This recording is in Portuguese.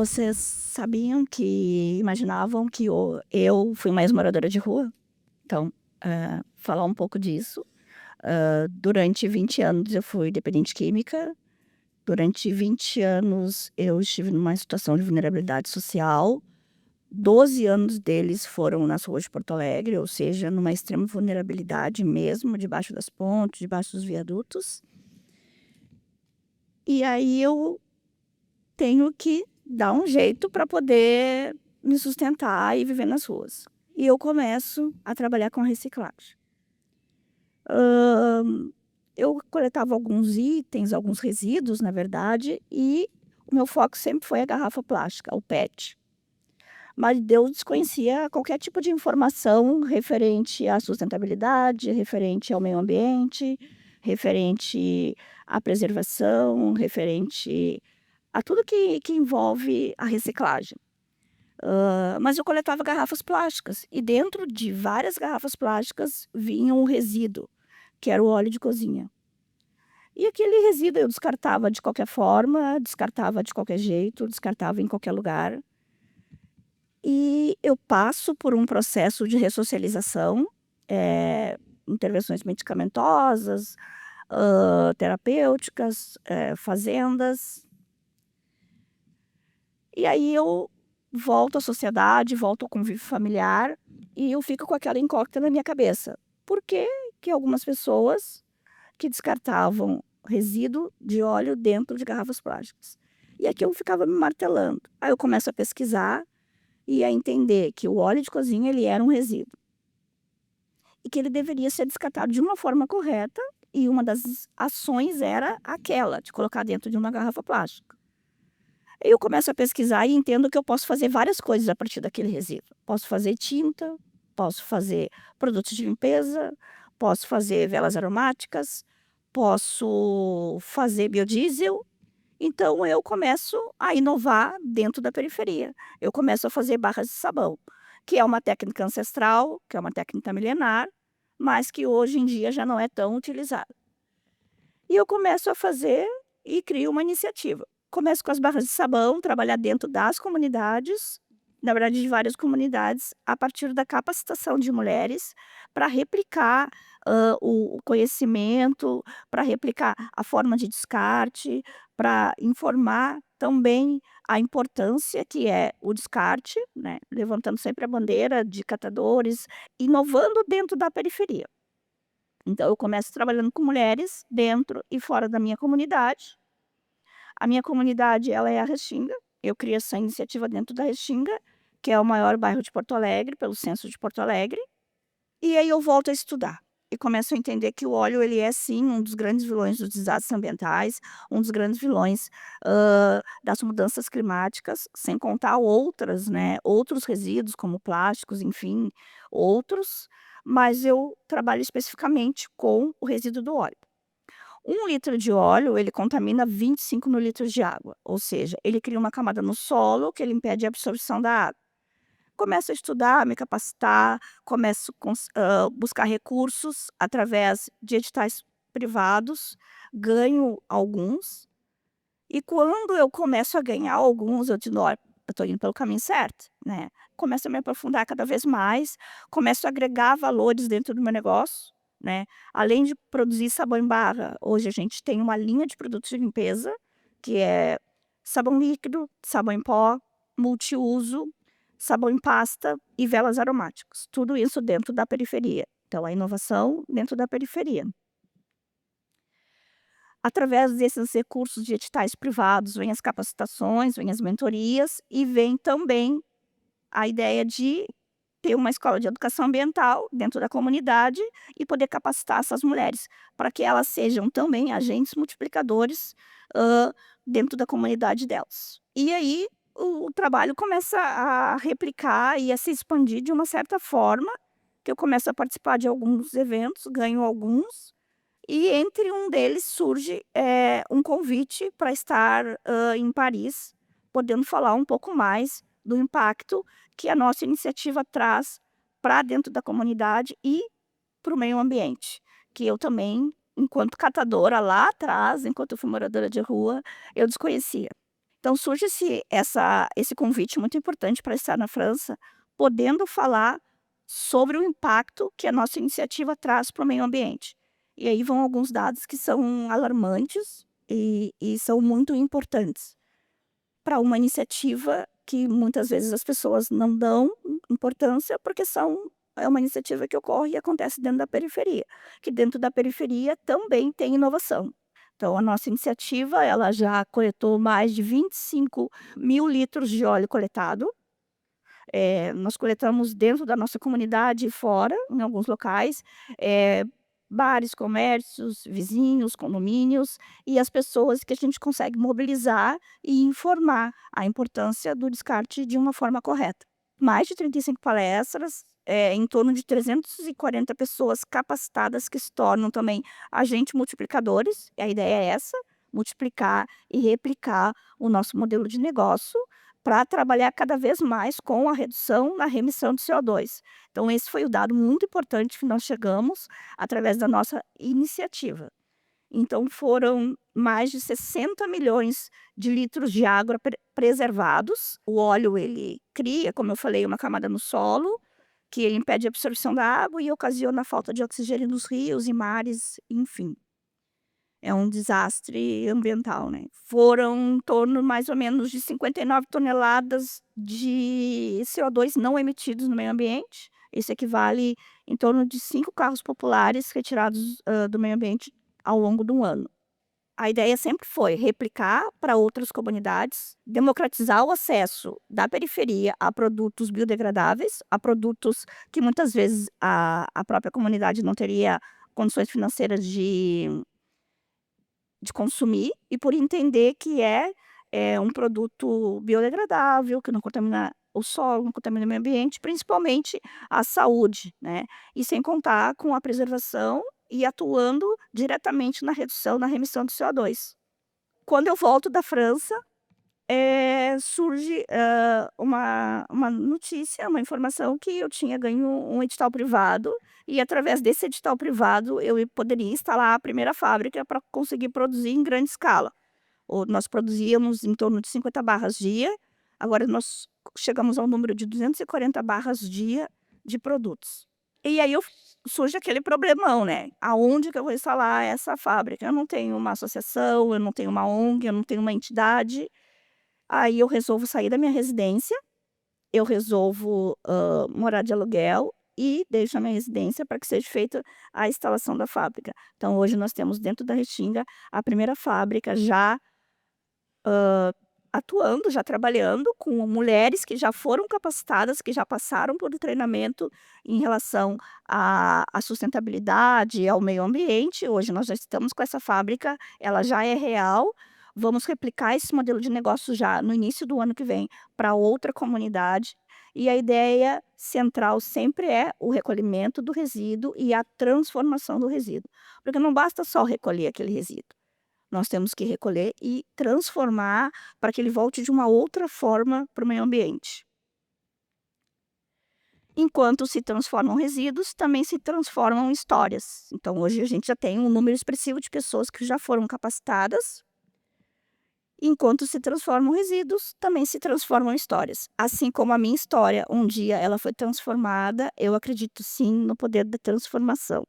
Vocês sabiam que imaginavam que eu fui uma ex-moradora de rua? Então, falar um pouco disso. Durante 20 anos eu fui dependente química, durante 20 anos eu estive numa situação de vulnerabilidade social, 12 anos deles foram nas ruas de Porto Alegre, ou seja, numa extrema vulnerabilidade mesmo, debaixo das pontes, debaixo dos viadutos. E aí eu tenho que dar um jeito para poder me sustentar e viver nas ruas. E eu começo a trabalhar com reciclagem. Hã, eu coletava alguns itens, alguns resíduos, na verdade, e o meu foco sempre foi a garrafa plástica, o PET. Mas eu desconhecia qualquer tipo de informação referente à sustentabilidade, referente ao meio ambiente, referente à preservação, referente a tudo que envolve a reciclagem. Mas eu coletava garrafas plásticas e dentro de várias garrafas plásticas vinha um resíduo, que era o óleo de cozinha. E aquele resíduo eu descartava de qualquer forma, descartava de qualquer jeito, descartava em qualquer lugar. E eu passo por um processo de ressocialização, intervenções medicamentosas, terapêuticas, fazendas. E aí eu volto à sociedade, volto ao convívio familiar e eu fico com aquela incógnita na minha cabeça. Por que que algumas pessoas que descartavam resíduo de óleo dentro de garrafas plásticas? E aqui eu ficava me martelando. Aí eu começo a pesquisar e a entender que o óleo de cozinha ele era um resíduo e que ele deveria ser descartado de uma forma correta, e uma das ações era aquela de colocar dentro de uma garrafa plástica. Eu começo a pesquisar e entendo que eu posso fazer várias coisas a partir daquele resíduo. Posso fazer tinta, posso fazer produtos de limpeza, posso fazer velas aromáticas, posso fazer biodiesel. Então eu começo a inovar dentro da periferia. Eu começo a fazer barras de sabão, que é uma técnica ancestral, que é uma técnica milenar, mas que hoje em dia já não é tão utilizada. E eu começo a fazer e crio uma iniciativa. Começo com as barras de sabão, trabalhar dentro das comunidades, na verdade de várias comunidades, a partir da capacitação de mulheres para replicar, o conhecimento, para replicar a forma de descarte, para informar também a importância que é o descarte, né, levantando sempre a bandeira de catadores, inovando dentro da periferia. Então eu começo trabalhando com mulheres dentro e fora da minha comunidade. A minha comunidade, ela é a Restinga, eu criei essa iniciativa dentro da Restinga, que é o maior bairro de Porto Alegre, pelo censo de Porto Alegre, e aí eu volto a estudar. E começo a entender que o óleo ele é sim um dos grandes vilões dos desastres ambientais, um dos grandes vilões, das mudanças climáticas, sem contar outras, né, outros resíduos como plásticos, enfim, outros, mas eu trabalho especificamente com o resíduo do óleo. 1 litro de óleo, ele contamina 25 mil litros de água, ou seja, ele cria uma camada no solo que ele impede a absorção da água. Começo a estudar, me capacitar, começo buscar recursos através de editais privados, ganho alguns, e quando eu começo a ganhar alguns, eu digo: "Olha, eu estou indo pelo caminho certo", né. Começo a me aprofundar cada vez mais, começo a agregar valores dentro do meu negócio, né. Além de produzir sabão em barra, hoje a gente tem uma linha de produtos de limpeza, que é sabão líquido, sabão em pó, multiuso, sabão em pasta e velas aromáticas, tudo isso dentro da periferia. Então a inovação dentro da periferia. Através desses recursos de editais privados, vem as capacitações, vem as mentorias e vem também a ideia de ter uma escola de educação ambiental dentro da comunidade e poder capacitar essas mulheres, para que elas sejam também agentes multiplicadores, dentro da comunidade delas. E aí o trabalho começa a replicar e a se expandir de uma certa forma, que eu começo a participar de alguns eventos, ganho alguns, e entre um deles surge, um convite para estar, em Paris, podendo falar um pouco mais do impacto que a nossa iniciativa traz para dentro da comunidade e para o meio ambiente, que eu também, enquanto catadora lá atrás, enquanto eu fui moradora de rua, eu desconhecia. Então surge esse convite muito importante para estar na França, podendo falar sobre o impacto que a nossa iniciativa traz para o meio ambiente. E aí vão alguns dados que são alarmantes e são muito importantes para uma iniciativa que muitas vezes as pessoas não dão importância, porque é uma iniciativa que ocorre e acontece dentro da periferia, que dentro da periferia também tem inovação. Então a nossa iniciativa, ela já coletou mais de 25.000 litros de óleo coletado. Nós coletamos dentro da nossa comunidade e fora, em alguns locais, eh, bares, comércios, vizinhos, condomínios, e as pessoas que a gente consegue mobilizar e informar a importância do descarte de uma forma correta. Mais de 35 palestras, em torno de 340 pessoas capacitadas que se tornam também agentes multiplicadores, e a ideia é essa, multiplicar e replicar o nosso modelo de negócio para trabalhar cada vez mais com a redução na remissão de CO2. Então esse foi o dado muito importante que nós chegamos através da nossa iniciativa. Então foram mais de 60 milhões de litros de água preservados. O óleo ele cria, como eu falei, uma camada no solo, que ele impede a absorção da água e ocasiona a falta de oxigênio nos rios e mares, enfim. É um desastre ambiental, né. Foram em torno mais ou menos de 59 toneladas de CO2 não emitidos no meio ambiente. Isso equivale em torno de 5 carros populares retirados, do meio ambiente ao longo de um ano. A ideia sempre foi replicar para outras comunidades, democratizar o acesso da periferia a produtos biodegradáveis, a produtos que muitas vezes a própria comunidade não teria condições financeiras de consumir e por entender que é um produto biodegradável, que não contamina o solo, não contamina o meio ambiente, principalmente a saúde, né. E sem contar com a preservação e atuando diretamente na redução, na remissão de CO2. Quando eu volto da França, surge, uma notícia, uma informação que eu tinha ganho um edital privado e através desse edital privado poderia instalar a primeira fábrica para conseguir produzir em grande escala. Nós produzíamos em torno de 50 barras dia, agora nós chegamos ao número de 240 barras dia de produtos. E aí surge aquele problemão, né, aonde que eu vou instalar essa fábrica? Eu não tenho uma associação, eu não tenho uma ONG, eu não tenho uma entidade. Aí eu resolvo sair da minha residência, eu resolvo, morar de aluguel e deixo a minha residência para que seja feita a instalação da fábrica. Então hoje nós temos dentro da Restinga a primeira fábrica já atuando, já trabalhando com mulheres que já foram capacitadas, que já passaram por treinamento em relação à sustentabilidade, ao meio ambiente. Hoje nós já estamos com essa fábrica, ela já é real. Vamos replicar esse modelo de negócio já no início do ano que vem para outra comunidade. E a ideia central sempre é o recolhimento do resíduo e a transformação do resíduo. Porque não basta só recolher aquele resíduo. Nós temos que recolher e transformar para que ele volte de uma outra forma para o meio ambiente. Enquanto se transformam resíduos, também se transformam histórias. Então hoje a gente já tem um número expressivo de pessoas que já foram capacitadas. Enquanto se transformam resíduos, também se transformam histórias. Assim como a minha história, um dia ela foi transformada, eu acredito sim no poder da transformação.